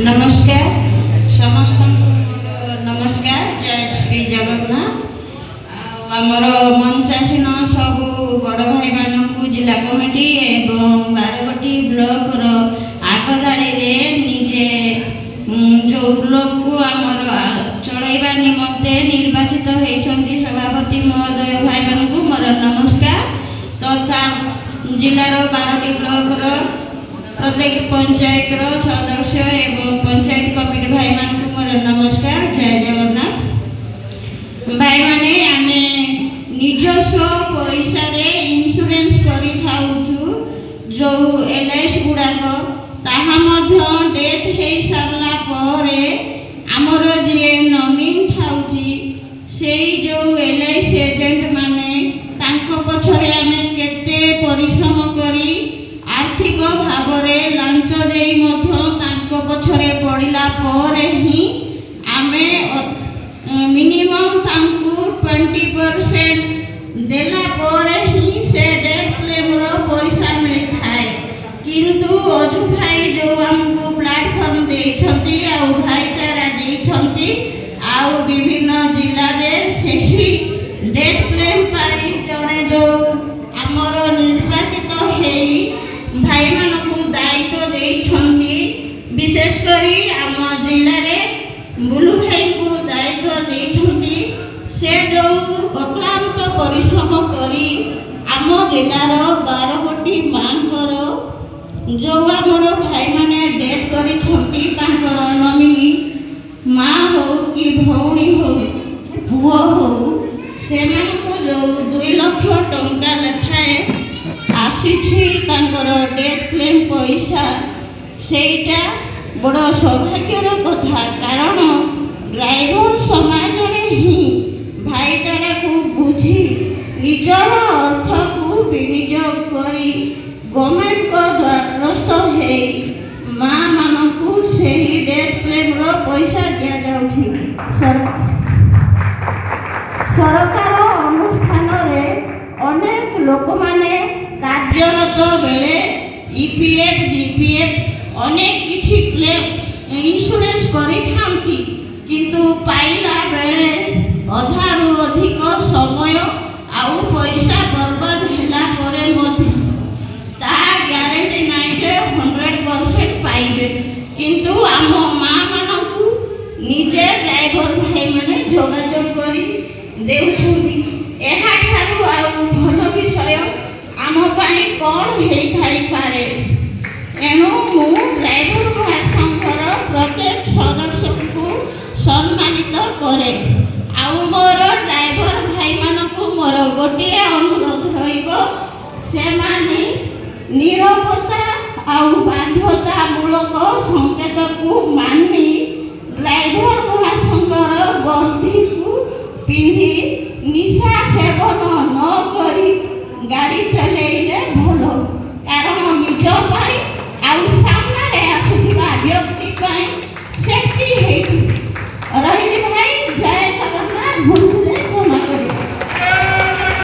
नमस्कार समस्त नमस्कार जय श्री जगन्नाथ आमर मंचासीन सब बड़ भाई मानू जिला कमिटी एवं बारगटी ब्लॉक आगदाड़ी निजे जो ब्लॉक को आमर चलैबा निमंते निर्वाचित होती सभापति महोदय भाई मानू मोर नमस्कार तथा जिलार 12टी ब्लॉक प्रत्येक पंचायत सदस्य एवं पंचायत कमिटी भाई मान मोर नमस्कार जय जगन्नाथ भाई माने आमे निजस्व पैसा रे इंश्योरेंस करी थाउछु जो एलआईसी गुडाक ताहा मध्य डेथ हे सारला परे आमर जे नमिन थाउची सेई जो एलआईसी एजेंट माने तांको पछरे आमे केते परिश्रम करी आर्थिक भाव लांच पछरे पड़ा पर ही आमे मिनिमम 20% देला पर ही से डेथ क्लेम रो पैसा मिलता है किंतु अजु भाई जो हमको प्लेटफॉर्म देछंती आ भाईचारा देछंती आ विभिन्न जिला रे सही डेथ क्लेम पाई जने जो आमर निर्वाचित हेई भाई मानू दायित्व देछंती विशेषकर आम जिले में बुलू भाई को दायित्व देछंती से जो अक्लांत परिश्रम करी आम जिलार 12 मांकर जो आमर भाई माने डेथ करिछंती तांकर नमिनी माँ हो कि भौणी हो पुओ हो से जो 2 लाख टंका लेखाए आसीछि तांकर डेथ क्लेम पैसा सेटा बड़ सौभाग्यर कथा कारण ड्राइवर समाज ही भाईचारा को बुझी निजर अर्थ को विनियोग करी गवर्नमेंट को द्वारस्थ है माँ मानू से डेथ क्लेम रो पैसा दिया जाउछि सरकार अनुष्ठान रे अनेक लोक माने कार्यरत बेले ईपीएफ जीपीएफ अनेक किछि क्लेम इंश्योरेंस करि थांती किंतु पाइला बेले अधारु अधिक समय आउ पैसा बर्बाद होला परे मध्य ता ग्यारंटी नाही जे 100% पाइबे किंतु आम माँ मानकु निजे ड्राइवर भाई माने जोगाजोग करी देउछुंती एहा ठारू आउ भल विषय आम पाई कौन हेई थाई पारे एणु मु ड्राइवर महासंघर प्रत्येक सदस्य को सम्मानित करे आउ मोर ड्राइवर भाई मानकु मोर गोटे अनुरोध रहिबो से माने निरपत्ता आउ बाध्यता मूलक संकेत को मानी ड्राइवर महासंघर वर्दी को पिंधि